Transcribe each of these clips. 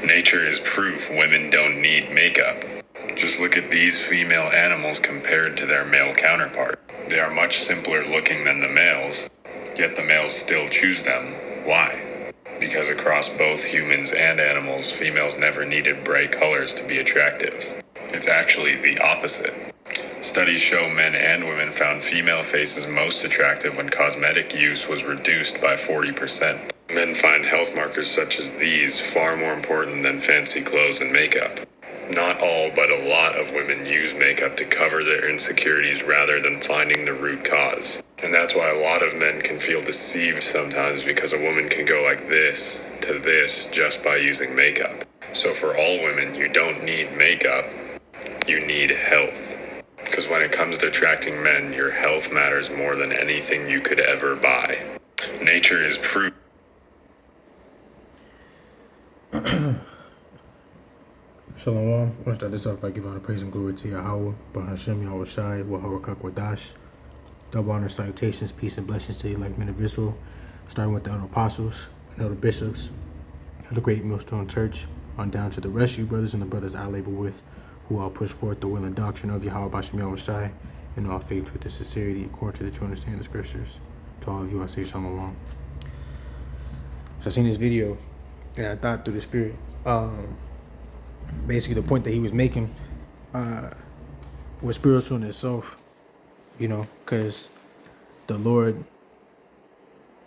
Nature is proof women don't need makeup. Just look at these female animals compared to their male counterpart. They are much simpler looking than the males, yet the males still choose them. Why? Because across both humans and animals, females never needed bright colors to be attractive. It's actually the opposite. Studies show men and women found female faces most attractive when cosmetic use was reduced by 40%. Men find health markers such as these far more important than fancy clothes and makeup. Not all, but a lot of women use makeup to cover their insecurities rather than finding the root cause. And that's why a lot of men can feel deceived sometimes, because a woman can go like this to this just by using makeup. So for all women, you don't need makeup, you need health. Because when it comes to attracting men, your health matters more than anything you could ever buy. Nature is proof. Shalom. I want to start this off by giving honor, praise, and glory to Yahweh, Bahashem Yahweh Shai, Waharakak Wadash. Double honor, salutations, peace, and blessings to you, like men of Israel, starting with the elder apostles and elder bishops of the great millstone church, on down to the rest of you brothers and the brothers I labor with, who all push forth the will and doctrine of Yahweh, Bahashem Yahweh Shai, in all faith, truth, and sincerity, according to the true understanding of the scriptures. To all of you, I say shalom. So I seen this video, and I thought through the spirit, basically the point that he was making was spiritual in itself, you know, because the Lord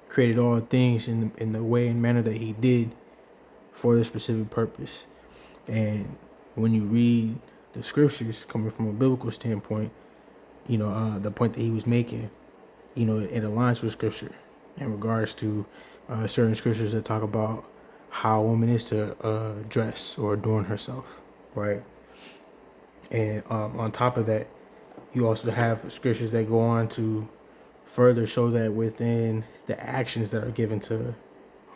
created all things in the way and manner that he did for this specific purpose. And when you read the scriptures coming from a biblical standpoint, you know, the point that he was making, you know, it aligns with scripture in regards to certain scriptures that talk about how a woman is to dress or adorn herself, right? And on top of that, you also have scriptures that go on to further show that within the actions that are given to,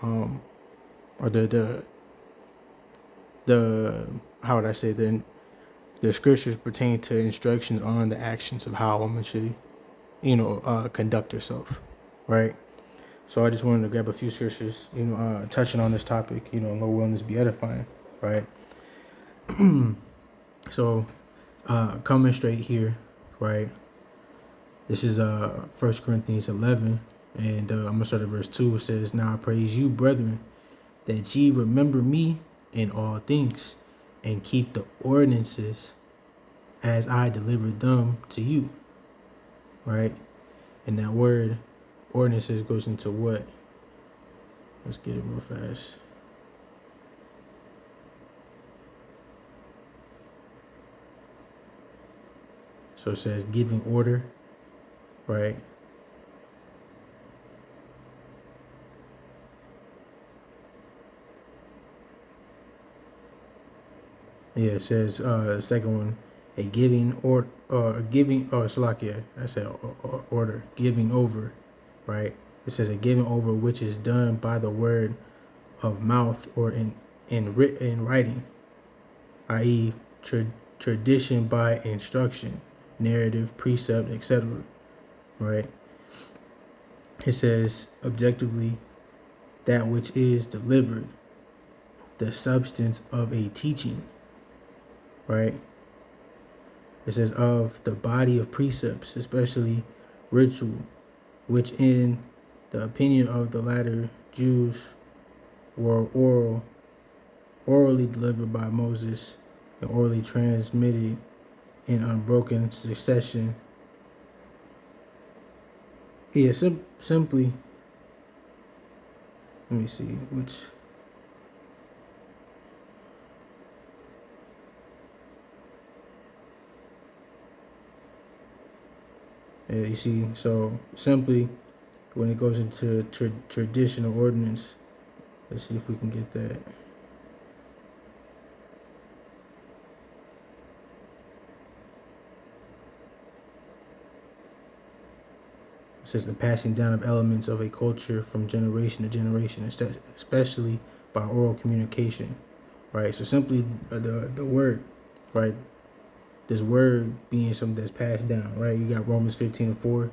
or the how would I say, the scriptures pertain to instructions on the actions of how a woman should, you know, conduct herself, right? So I just wanted to grab a few scriptures, you know, touching on this topic, you know, Lord willing, this be edifying, right? So, coming straight here, right? This is 1 Corinthians 11, and I'm gonna start at verse 2. It says, "Now I praise you, brethren, that ye remember me in all things, and keep the ordinances as I delivered them to you," right? And that word ordinances goes into what? Let's get it real fast. So it says giving order, right? Yeah, it says second one, a giving or giving, Salakia, I said order, giving over, right? It says a giving over which is done by the word of mouth or in writing, i.e. tradition by instruction, narrative, precept, etc., right? It says objectively that which is delivered, the substance of a teaching, right? It says of the body of precepts, especially ritual, which in the opinion of the latter Jews were orally delivered by Moses and orally transmitted in unbroken succession. Yeah, simply, let me see, which, yeah, you see, so simply, when it goes into traditional ordinance, let's see if we can get that. It says the passing down of elements of a culture from generation to generation, especially by oral communication, right? So simply the word, right? This word being something that's passed down, right? You got Romans 15:4,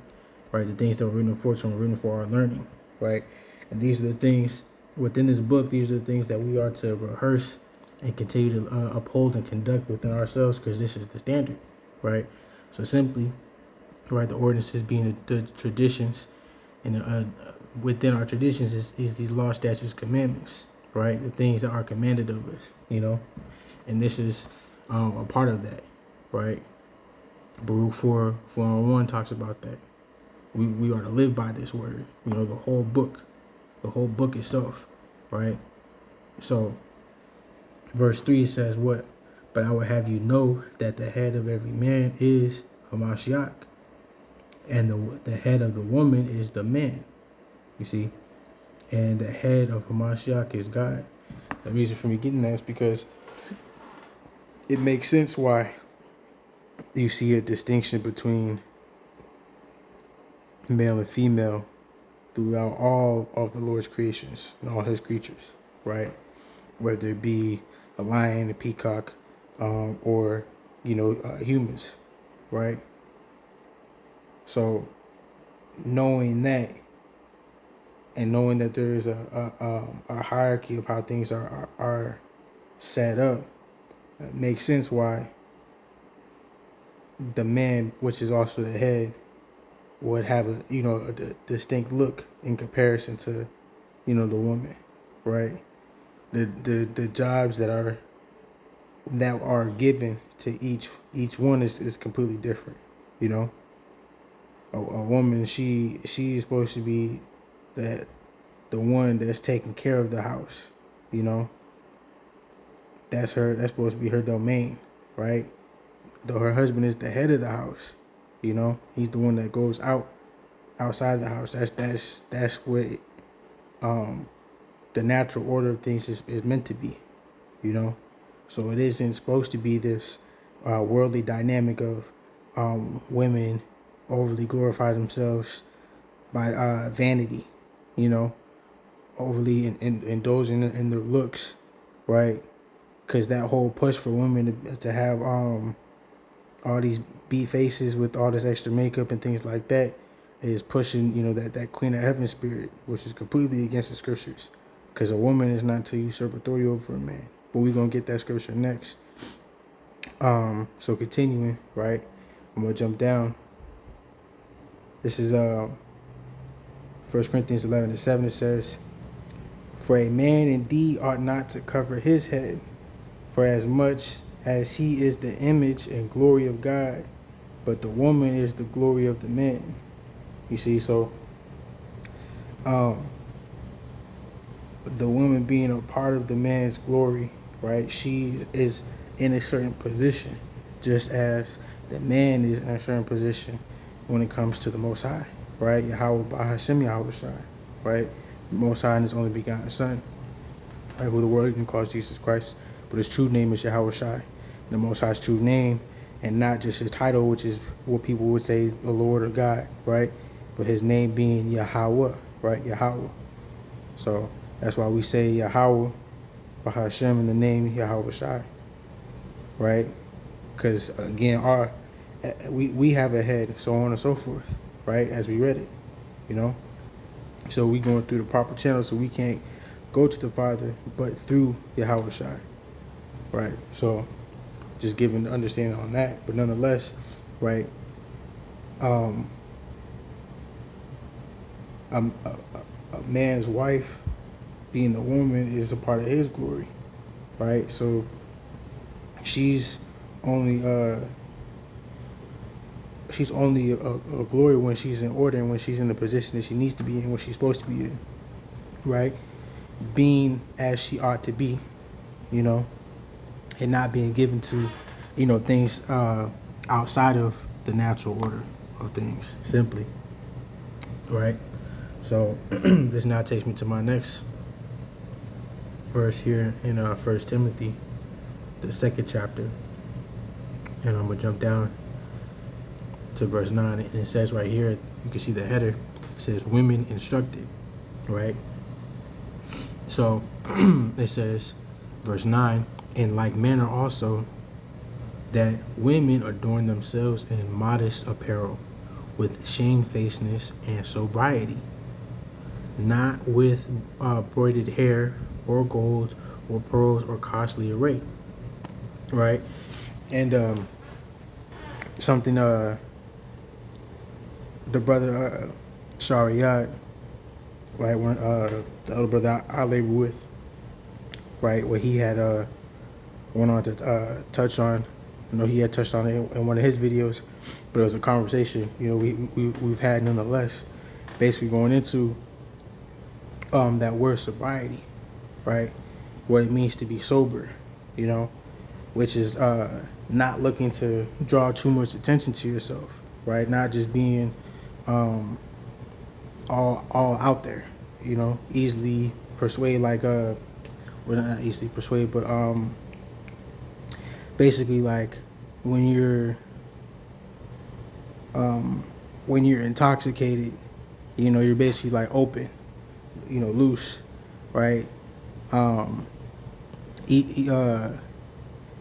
right? The things that were written for, so were written for our learning, right? And these are the things within this book. These are the things that we are to rehearse and continue to uphold and conduct within ourselves, because this is the standard, right? So simply, right, the ordinances being the traditions, and within our traditions is these law, statutes, commandments, right? The things that are commanded of us, and this is a part of that, right? Baruch 4:1 talks about that. We are to live by this word, the whole book itself, right? So verse 3 says what? But I will have you know that the head of every man is Hamashiach, and the head of the woman is the man. You see? And the head of Hamashiach is God. The reason for me getting that is because it makes sense why you see a distinction between male and female throughout all of the Lord's creations and all his creatures, right? Whether it be a lion, a peacock, or humans, right? So knowing that, and knowing that there is a hierarchy of how things are set up, it makes sense why the man, which is also the head, would have a distinct look in comparison to the woman, right? The jobs that are given to each one is completely different. A woman, she's supposed to be the one that's taking care of the house. That's supposed to be her domain, right? Though her husband is the head of the house, he's the one that goes outside the house. That's what the natural order of things is meant to be, So it isn't supposed to be this worldly dynamic of women overly glorify themselves by vanity, overly indulging in their looks, right? Because that whole push for women to have all these beat faces with all this extra makeup and things like that is pushing, that Queen of Heaven spirit, which is completely against the scriptures. Because a woman is not to usurp authority over a man. But we're going to get that scripture next. So continuing, right? I'm going to jump down. This is 1 Corinthians 11:7. It says, for a man indeed ought not to cover his head, for as much as he is the image and glory of God, but the woman is the glory of the man. You see, so the woman being a part of the man's glory, right? She is in a certain position, just as the man is in a certain position when it comes to the Most High, right? Yahweh Bahashem Yahweh Shai, right? The Most High and his only begotten Son, right? Who the world even calls Jesus Christ, but his true name is Yahweh Shai. The Most High's true name, and not just his title, which is what people would say, the Lord or God, right? But his name being Yahweh, right? Yahweh. So that's why we say Yahweh Bahashem in the name Yahweh Shai, right? Because again, we have a head, so on and so forth, right? As we read it, So we going through the proper channel, so we can't go to the Father but through Yahweh Shai, right? So just giving the understanding on that, but nonetheless, right? A man's wife being the woman is a part of his glory, right? So she's only a glory when she's in order and when she's in the position that she needs to be in, when she's supposed to be in, right? Being as she ought to be, and not being given to, things outside of the natural order of things, simply, right? So this now takes me to my next verse here in 1 Timothy, the 2nd chapter, and I'm gonna jump down to verse 9, and it says right here, you can see the header, it says women instructed, right? So it says, verse 9, in like manner also, that women adorn themselves in modest apparel, with shamefacedness and sobriety, not with braided hair or gold or pearls or costly array, right? And something the brother Shariat, right, when the other brother I labor with, right, where he had went on to touch on. I know he had touched on it in one of his videos, but it was a conversation, you know, we've had nonetheless, basically going into that word sobriety, right? What it means to be sober, you know, which is not looking to draw too much attention to yourself, right? Not just being all out there, you know, easily persuade, like well, not easily persuade, but basically like when you're intoxicated, you know, you're basically like open, you know, loose, right?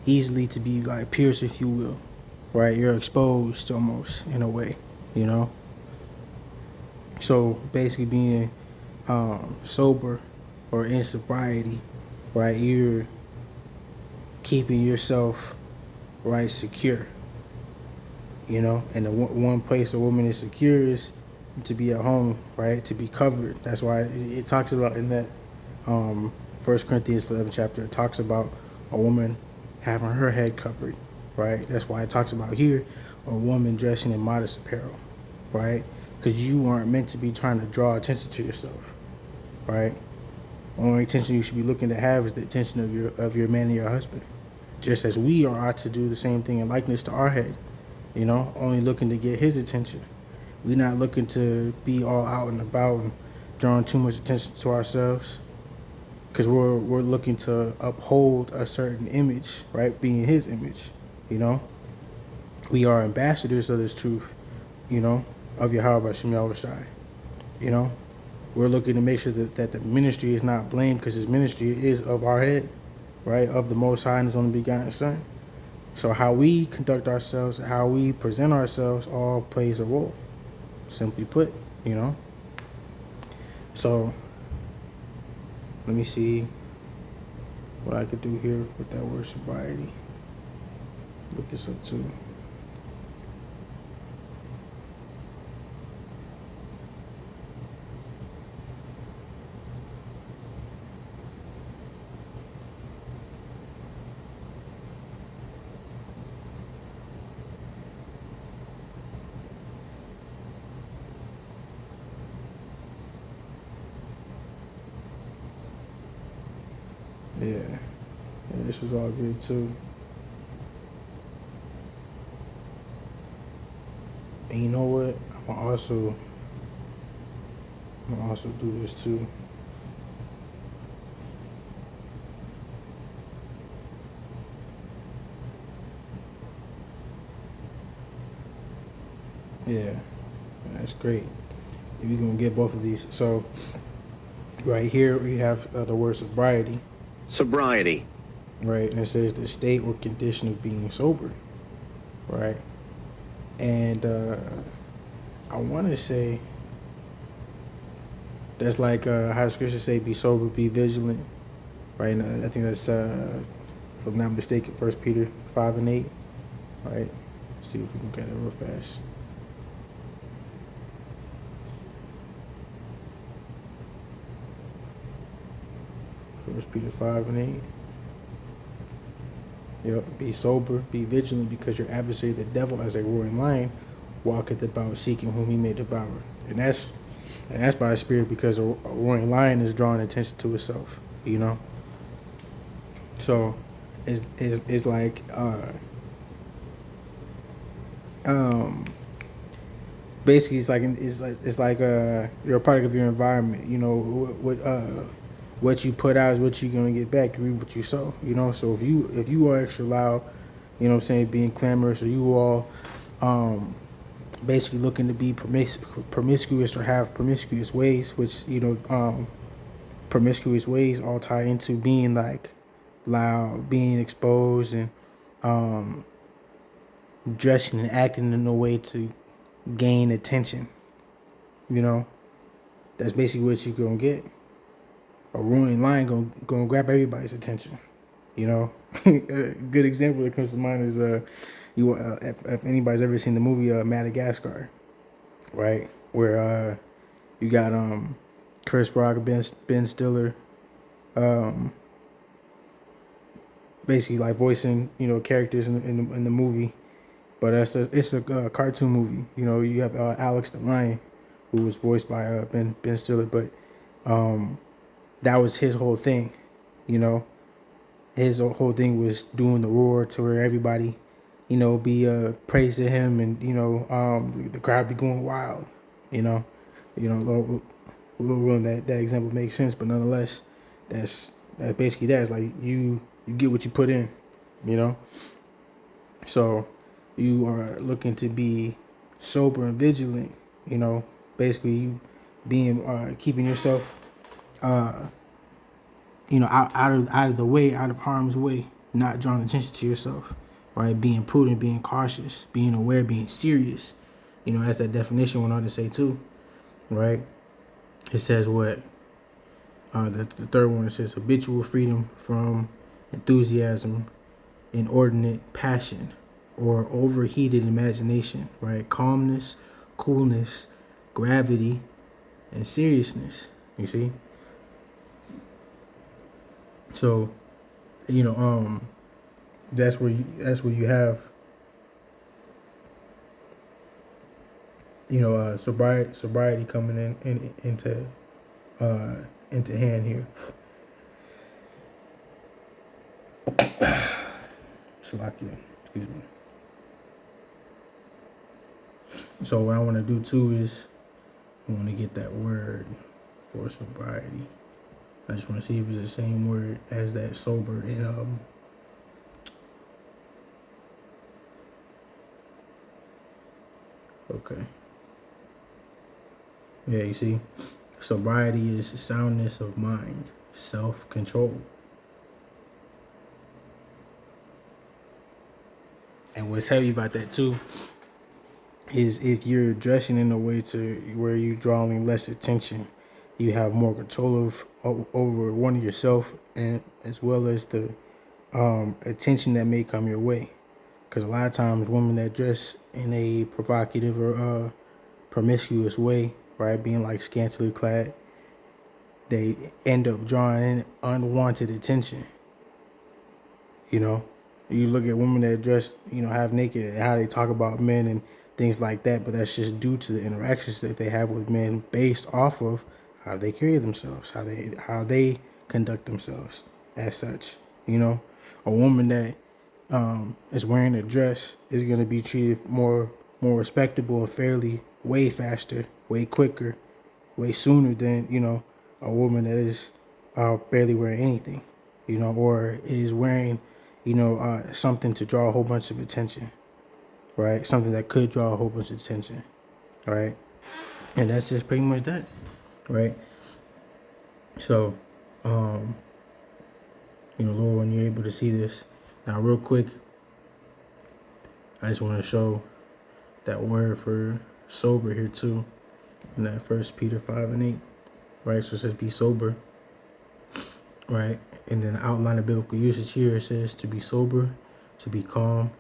Easily to be like pierced, if you will, right? You're exposed almost in a way, you know. So basically being sober or in sobriety, right? You're keeping yourself, right, secure, you know. And the one place a woman is secure is to be at home, right? To be covered. That's why it talks about in that 1 Corinthians 11 chapter, it talks about a woman having her head covered, right? That's why it talks about here a woman dressing in modest apparel, right? Because you aren't meant to be trying to draw attention to yourself, right? Only attention you should be looking to have is the attention of your man and your husband, just as we are ought to do the same thing in likeness to our head, you know, only looking to get his attention. We're not looking to be all out and about and drawing too much attention to ourselves, because we're looking to uphold a certain image, right? Being his image, you know. We are ambassadors of this truth, you know, of Yahweh Shem Yahushai, you know. We're looking to make sure that the ministry is not blamed, because his ministry is of our head, right? Of the Most High and his only begotten Son. So how we conduct ourselves, how we present ourselves, all plays a role, simply put, you know. So let me see what I could do here with that word sobriety. Look this up too. Yeah, this was all good too. And you know what? I'm gonna also do this too. Yeah, that's great. We're gonna get both of these. So right here we have the word sobriety. Sobriety. Right, and it says the state or condition of being sober. Right, and I want to say that's like how the scriptures say, "Be sober, be vigilant." Right, and I think that's if I'm not mistaken, 1 Peter 5:8. Right, let's see if we can get it real fast. First Peter 5:8. Yep. Be sober, be vigilant, because your adversary, the devil, as a roaring lion, walketh about seeking whom he may devour. And that's by the Spirit, because a roaring lion is drawing attention to itself. You know. So, it's like basically it's like you're a product of your environment. You know what you put out is what you're gonna get back. You reap what you sow, you know. So if you are extra loud, you know what I'm saying, being clamorous, or you all basically looking to be promiscuous or have promiscuous ways, which, you know, promiscuous ways all tie into being like loud, being exposed, and dressing and acting in a way to gain attention, you know. That's basically what you're gonna get. a roaring lion gonna grab everybody's attention. You know, a good example that comes to mind is if anybody's ever seen the movie Madagascar, right? Where you got Chris Rock, Ben Stiller, basically like voicing characters in the movie, but it's a cartoon movie. You know, you have Alex the Lion, who was voiced by Ben Stiller, but that was his whole thing. You know, his whole thing was doing the roar to where everybody, be praising him, and the crowd be going wild. You know, little that example makes sense, but nonetheless, that's basically that. It's like you get what you put in. You know, so you are looking to be sober and vigilant. You know, basically you being keeping yourself out of the way, out of harm's way, not drawing attention to yourself, right? Being prudent, being cautious, being aware, being serious. As that definition went on to say too, right? It says what? The third one, it says habitual freedom from enthusiasm, inordinate passion, or overheated imagination, right? Calmness, coolness, gravity, and seriousness. You see? So, that's where you have, sobriety coming into hand here. Salakia, excuse me. So what I want to do too is I want to get that word for sobriety. I just want to see if it's the same word as that sober in okay. Yeah, you see, sobriety is soundness of mind, self-control. And what's heavy about that too is if you're dressing in a way to where you're drawing less attention, you have more control over one of yourself, and as well as the attention that may come your way. Because a lot of times women that dress in a provocative or promiscuous way, right, being like scantily clad, they end up drawing in unwanted attention. You look at women that dress, half naked, and how they talk about men and things like that, but that's just due to the interactions that they have with men based off of how they carry themselves, how they conduct themselves as such. A woman that is wearing a dress is going to be treated more respectable and fairly way faster, way quicker, way sooner than a woman that is barely wearing anything, or is wearing something to draw a whole bunch of attention, right? Something that could draw a whole bunch of attention, right? And that's just pretty much that, right? So, Lord, when you're able to see this, now real quick, I just want to show that word for sober here too, in that 1 Peter 5:8, right? So it says be sober, right? And then the outline of biblical usage here, it says to be sober, to be calm,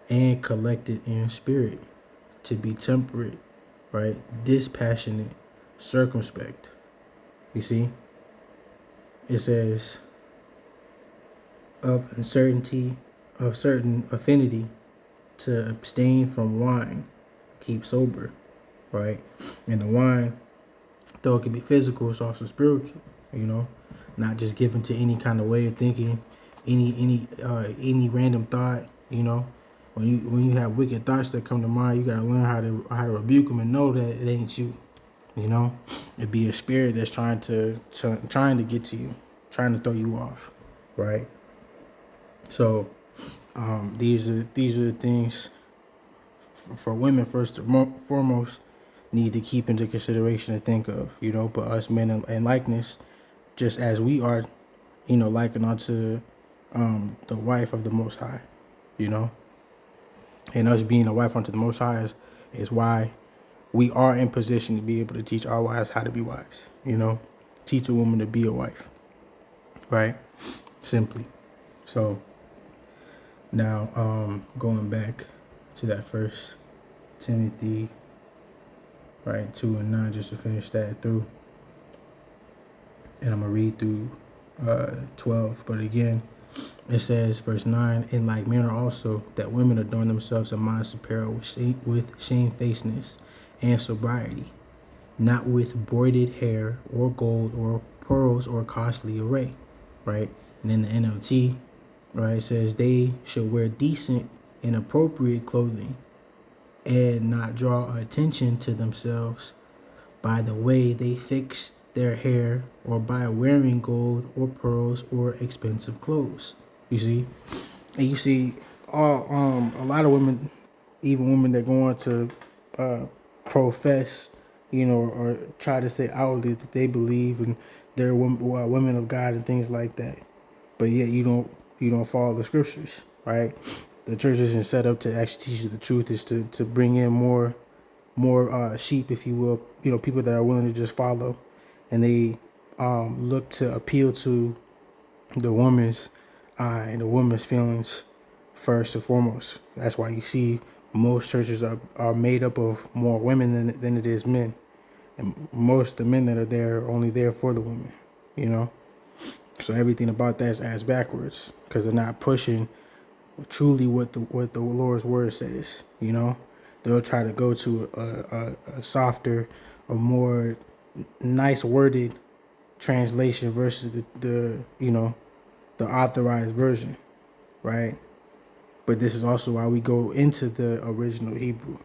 and collected in spirit, to be temperate, right? Dispassionate, circumspect. You see? It says of uncertainty, of certain affinity, to abstain from wine, keep sober, right? And the wine, though it can be physical, it's also spiritual, not just given to any kind of way of thinking, any random thought. When you have wicked thoughts that come to mind, you gotta learn how to rebuke them and know that it ain't you. It'd be a spirit that's trying to get to you, trying to throw you off, right? So these are the things for women first and foremost need to keep into consideration and think of, but us men in likeness, just as we are, likened unto the wife of the Most High, and us being a wife unto the Most High is why we are in position to be able to teach our wives how to be wives, teach a woman to be a wife, right? Simply. So now, going back to that First Timothy, right, 2:9, just to finish that through, and I'm gonna read through 12. But again, it says, verse 9, in like manner also that women adorn themselves in modest apparel with shamefacedness and sobriety, not with braided hair or gold or pearls or costly array, right? And in the NLT, right, it says they should wear decent and appropriate clothing and not draw attention to themselves by the way they fix their hair or by wearing gold or pearls or expensive clothes. You see? And you see a lot of women, even women that go on to profess, or try to say outwardly that they believe and they're women of God and things like that. But yet you don't follow the scriptures, right? The church isn't set up to actually teach you the truth. Is to bring in more sheep, if you will, people that are willing to just follow, and they look to appeal to the woman's and the woman's feelings first and foremost. That's why you see most churches are made up of more women than it is men, and most of the men that are there are only there for the women. So everything about that is ass backwards because they're not pushing truly what the Lord's word says. They'll try to go to a softer, a more nice worded translation versus the authorized version, right? But this is also why we go into the original Hebrew,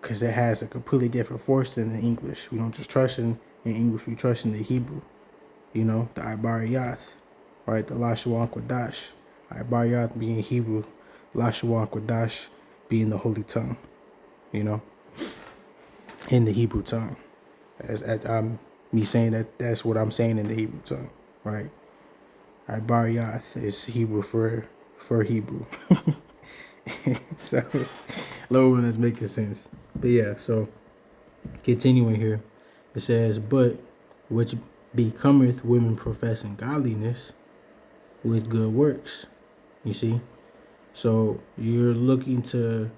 because it has a completely different force than the English. We don't just trust in English, we trust in the Hebrew. The Ibariyath, right? The Lashon Kodash. Ibariyath being Hebrew, Lashon Kodash being the Holy Tongue, in the Hebrew tongue. As me saying that's what I'm saying in the Hebrew tongue, right? Ibariyath is Hebrew for Hebrew. So, low one is making sense. But yeah, so continuing here, it says, but which becometh women professing godliness with good works. You see? So you're looking to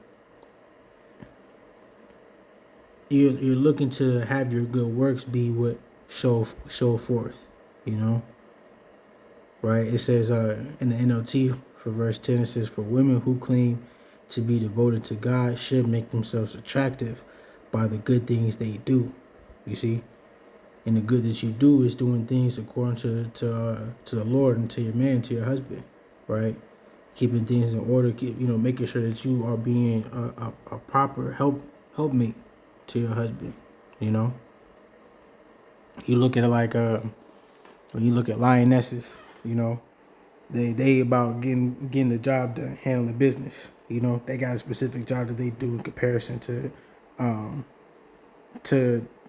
have your good works be what show forth, right? It says in the NLT for verse 10, it says, for women who claim to be devoted to God should make themselves attractive by the good things they do. You see? And the good that you do is doing things according to the Lord and to your man, to your husband, right? Keeping things in order, making sure that you are being a proper helpmate to your husband. You look at it like when you look at lionesses, they about getting the job done, handling business. They got a specific job that they do in comparison to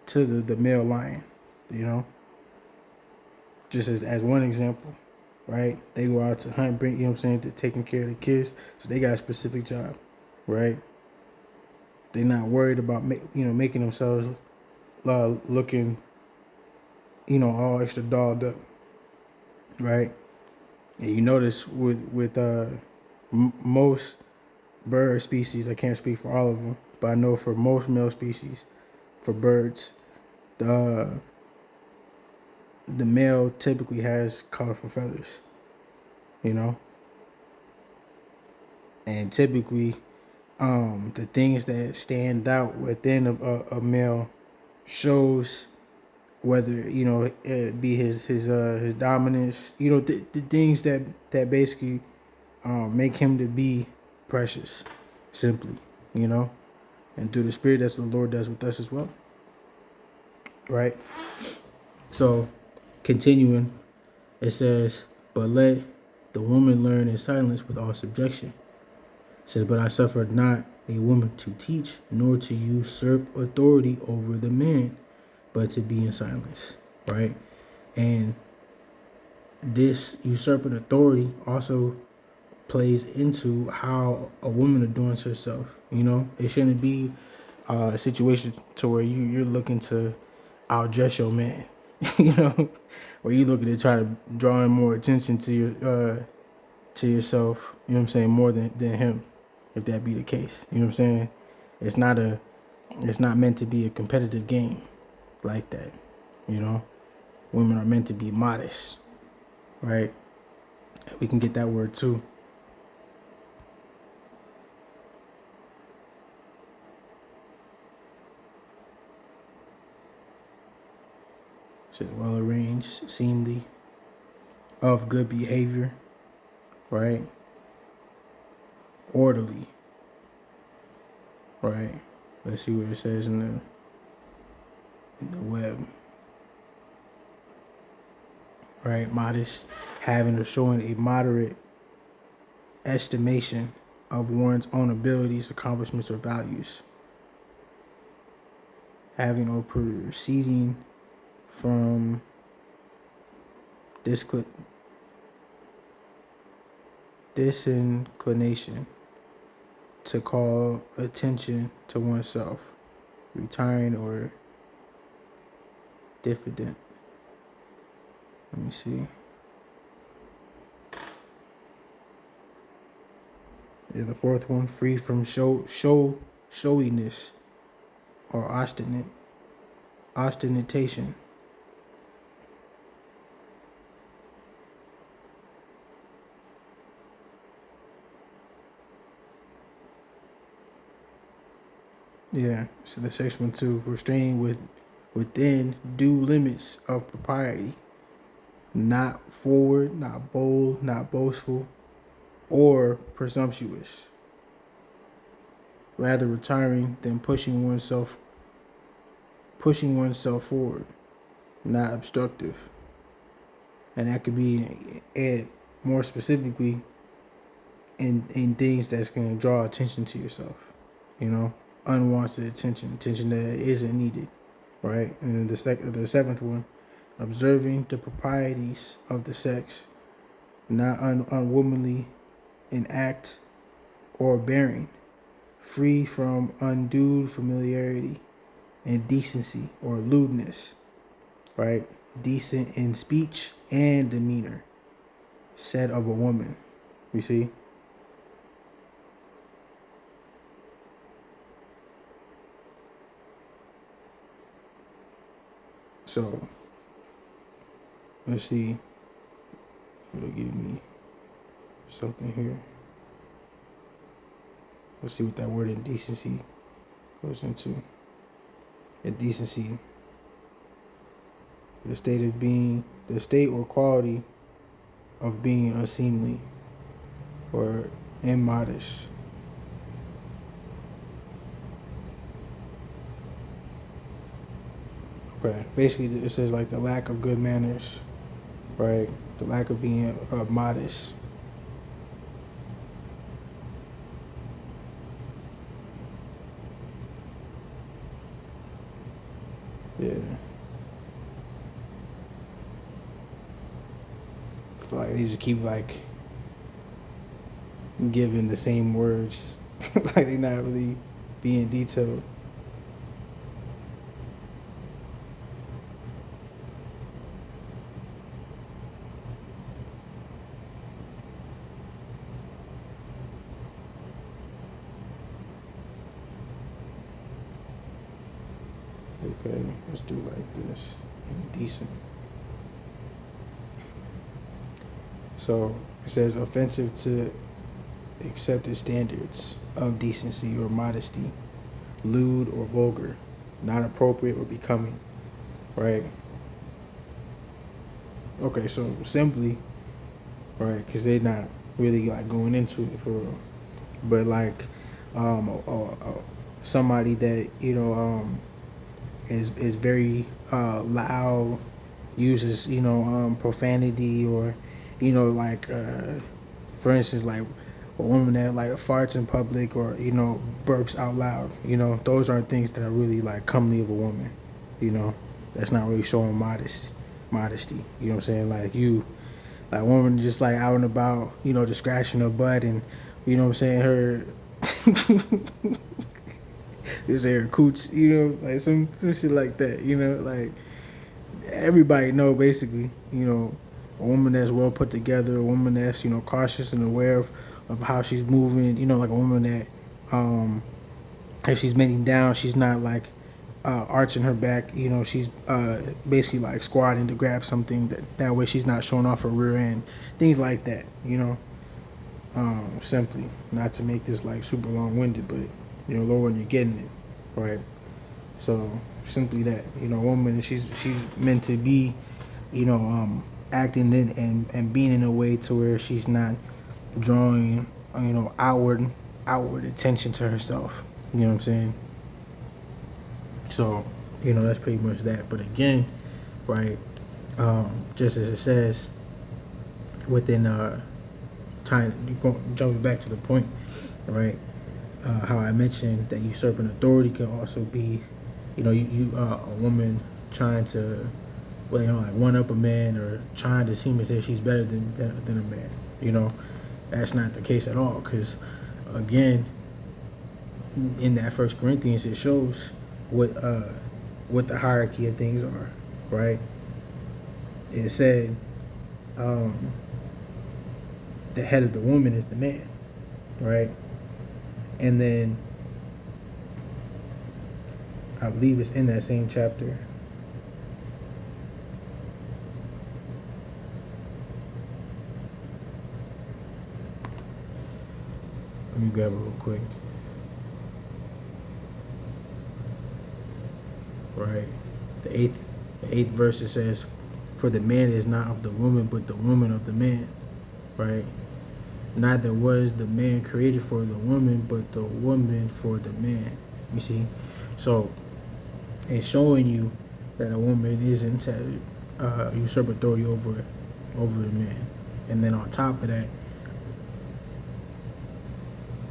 the male lion. Just as one example, right? They go out to hunt, to taking care of the kids. So they got a specific job, right? They're not worried about making themselves looking, all extra dolled up, right? And you notice with most bird species, I can't speak for all of them, but I know for most male species, for birds, the male typically has colorful feathers, and typically the things that stand out within a male shows whether it be his dominance, the things that basically make him to be precious, simply, and through the Spirit, that's what the Lord does with us as well, right? So continuing, it says, but let the woman learn in silence with all subjection. It says, but I suffered not a woman to teach, nor to usurp authority over the man, but to be in silence, right? And this usurping authority also plays into how a woman adorns herself. It shouldn't be a situation to where you're looking to outdress your man. you know, or you looking to try to draw in more attention to to yourself, you know what I'm saying, more than him, if that be the case. You know what I'm saying? It's not a it's not meant to be a competitive game like that, you know. Women are meant to be modest, right? We can get that word too. So well arranged, seemly, of good behavior, right? Orderly, right? Let's see what it says in the web. Right? Modest, having or showing a moderate estimation of one's own abilities, accomplishments, or values. Having or proceeding from disinclination to call attention to oneself. Retiring or diffident. Let me see. Yeah, the fourth one, free from showiness or ostentation. Yeah, so the next one too, restraining within due limits of propriety, not forward, not bold, not boastful, or presumptuous. Rather retiring than pushing oneself forward, not obstructive. And that could be more specifically in things that's gonna draw attention to yourself, you know, unwanted attention that isn't needed, right? And then the seventh one, observing the proprieties of the sex, not unwomanly in act or bearing, free from undue familiarity and decency or lewdness, right? Decent in speech and demeanor, said of a woman. You see? So let's see if it'll give me something here. Let's see what that word indecency goes into. Indecency, the state or quality of being unseemly or immodest. Okay, basically it says like the lack of good manners, right? The lack of being modest. Yeah. I feel like they just keep like giving the same words, like they not really being detailed. Okay, let's do like this. Indecent. So it says offensive to accepted standards of decency or modesty, lewd or vulgar, not appropriate or becoming, right? Okay, so simply, right, because they're not really like going into it for real, but like somebody that is very loud, uses profanity, or like for instance, like a woman that like farts in public, or burps out loud. Those aren't things that are really like comely of a woman. That's not really showing modesty. You know what I'm saying? Like a woman just like out and about, just scratching her butt, and what I'm saying, her is there cooch, like some shit like that, like everybody know basically, a woman that's well put together, a woman that's, cautious and aware of how she's moving, like a woman that, if she's bending down, she's not like arching her back, she's basically like squatting to grab something, that way she's not showing off her rear end, things like that, simply, not to make this like super long-winded, but Lord, when you're getting it, right? So simply that, a woman, she's meant to be, acting in and being in a way to where she's not drawing, outward attention to herself. You know what I'm saying? So, that's pretty much that. But again, right, just as it says within jumping back to the point, right? How I mentioned that usurping authority can also be, a woman trying to, like one up a man or trying to seem as if she's better than a man. That's not the case at all. Because again, in that First Corinthians, it shows what the hierarchy of things are, right? It said, the head of the woman is the man, right? And then I believe it's in that same chapter. Let me grab it real quick. Right. The eighth verse, it says, "For the man is not of the woman, but the woman of the man." Right. Neither was the man created for the woman, but the woman for the man. You see? So it's showing you that a woman isn't to usurp authority over the man. And then on top of that,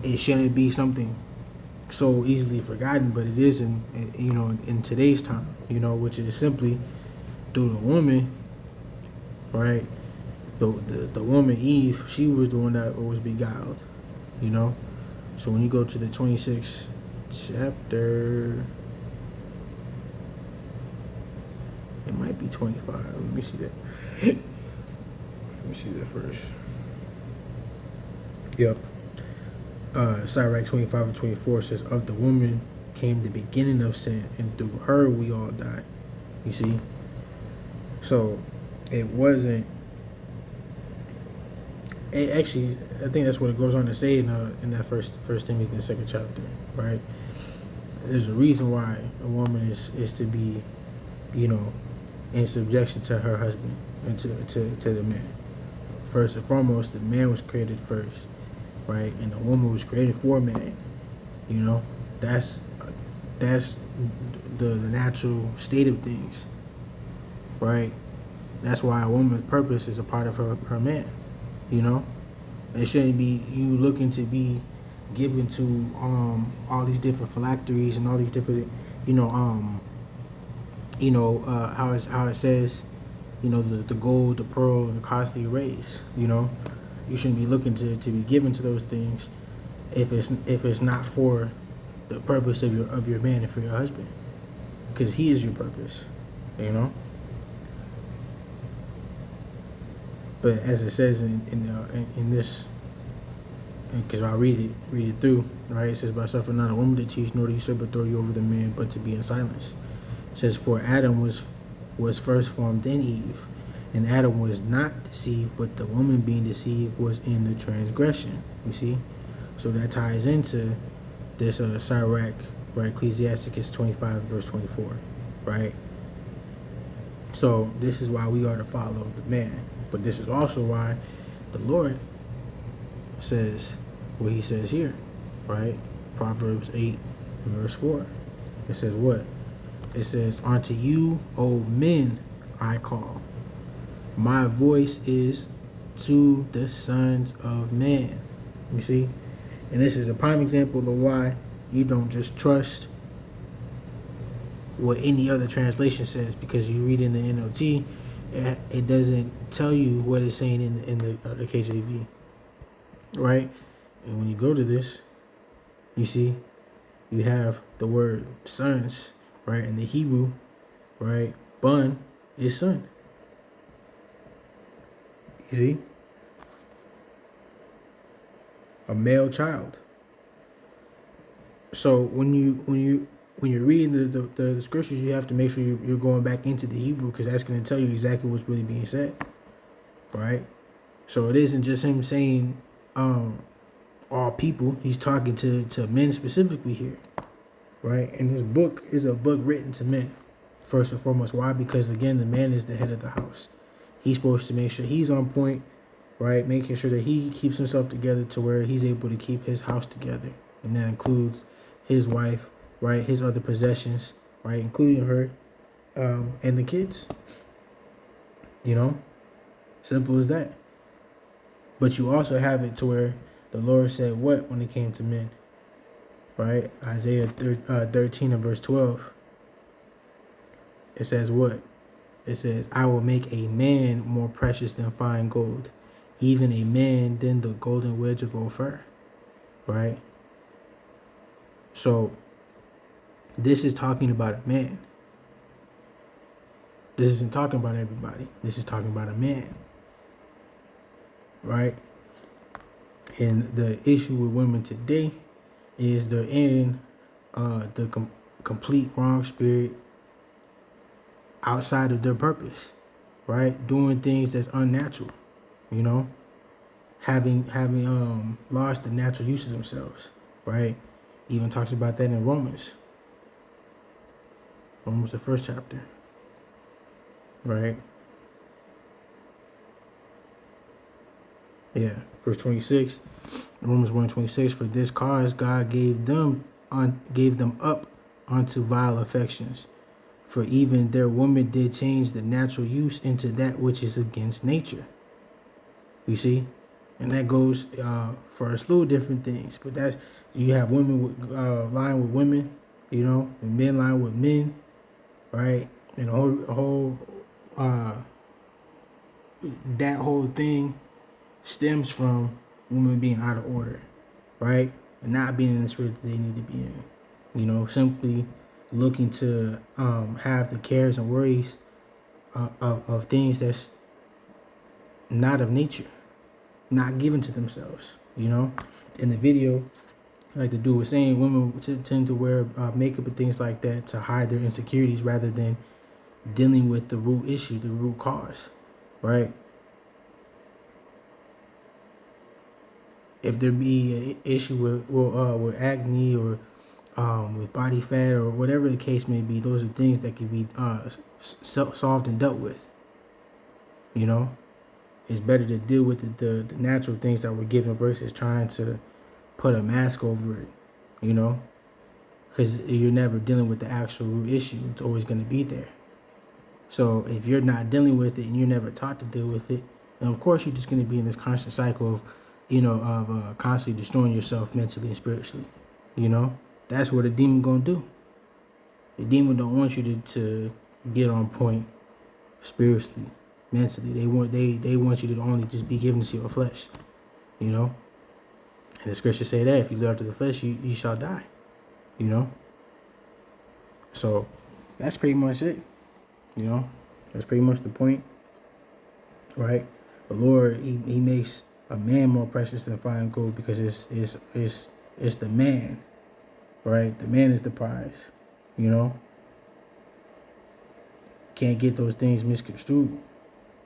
it shouldn't be something so easily forgotten, but it is in today's time, which is simply through the woman, right? The woman Eve, she was the one that was beguiled, So when you go to the 26th chapter, it might be 25. Let me see that. Let me see that first. Yep. Sirach 25 and 24 says, "Of the woman came the beginning of sin, and through her we all die." You see? So it wasn't. Actually, I think that's what it goes on to say in that first Timothy, the second chapter, right? There's a reason why a woman is to be, in subjection to her husband and to the man. First and foremost, the man was created first, right? And the woman was created for man. That's the natural state of things, right? That's why a woman's purpose is a part of her man. It shouldn't be you looking to be given to all these different phylacteries and all these different how it says, the gold, the pearl, and the costly rays. You shouldn't be looking to be given to those things if it's not for the purpose of your man and for your husband, because he is your purpose. But as it says in this, because I'll read it through, right? It says, "But suffer not a woman to teach, nor to usurp authority over the man, but to be in silence." It says, "For Adam was first formed in Eve, and Adam was not deceived, but the woman being deceived was in the transgression." You see? So that ties into this Sirach, right? Ecclesiasticus 25, verse 24, right? So this is why we are to follow the man. But this is also why the Lord says what he says here, right? Proverbs 8, verse 4. It says what? It says, "Unto you, O men, I call. My voice is to the sons of man." You see? And this is a prime example of why you don't just trust what any other translation says, because you read in the NLT, it doesn't tell you what it's saying in the KJV, right? And when you go to this, you see, you have the word sons, right, in the Hebrew, right, bun, his son. You see? A male child. So when you're reading the scriptures, you have to make sure you're going back into the Hebrew, because that's going to tell you exactly what's really being said, right? So it isn't just him saying all people. He's talking to men specifically here, right? And his book is a book written to men, first and foremost. Why? Because again, the man is the head of the house. He's supposed to make sure he's on point, right? Making sure that he keeps himself together to where he's able to keep his house together. And that includes his wife, right? His other possessions, right? Including her and the kids. You know? Simple as that. But you also have it to where the Lord said what when it came to men? Right? Isaiah 13 and verse 12. It says what? It says, I will make a man more precious than fine gold, even a man than the golden wedge of Ophir. Right? So, this is talking about a man. This isn't talking about everybody. This is talking about a man. Right? And the issue with women today is they're in the complete wrong spirit, outside of their purpose, right? Doing things that's unnatural, you know, having lost the natural use of themselves, right? Even talks about that in Romans, the first chapter, right? Yeah, verse 26, Romans 1:26. For this cause God gave them up unto vile affections. For even their woman did change the natural use into that which is against nature. You see? And that goes for a slew of different things. But that's, you have women lying with women, you know, and men lying with men, right? And that whole thing stems from women being out of order, right? And not being in the spirit that they need to be in. You know, simply looking to have the cares and worries of things that's not of nature, not given to themselves, you know? In the video, like the dude was saying, women tend to wear makeup and things like that to hide their insecurities rather than dealing with the root issue, the root cause, right? If there be an issue with acne or with body fat or whatever the case may be, those are things that can be solved and dealt with. You know, it's better to deal with the natural things that we're given versus trying to put a mask over it, you know, because you're never dealing with the actual root issue. It's always going to be there. So if you're not dealing with it and you're never taught to deal with it, then of course you're just going to be in this constant cycle of, you know, of constantly destroying yourself mentally and spiritually. You know, that's what a demon gonna do. The demon don't want you to get on point spiritually, mentally. They want you to only just be given to your flesh. You know, and the scriptures say that if you go after the flesh, you shall die. You know. So that's pretty much it. You know, that's pretty much the point, right? The Lord, he makes a man more precious than fine gold because it's the man, right? The man is the prize, you know. Can't get those things misconstrued.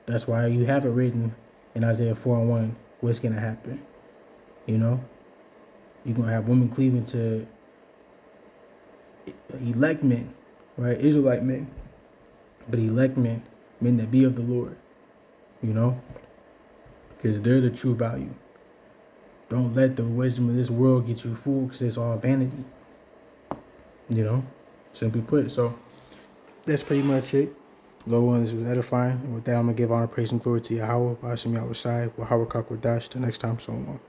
That's why you have it written in Isaiah 4:1 what's gonna happen. You know, you're gonna have women cleaving to elect men, right? Israelite men, but elect men that be of the Lord, you know. Because they're the true value. Don't let the wisdom of this world get you fooled, because it's all vanity. You know, simply put. So that's pretty much it. Low ones was edifying. And with that, I'm going to give honor, praise, and glory to Yahweh, Bashim Yahushai, Wahawa Kakwadash. Till next time, so long.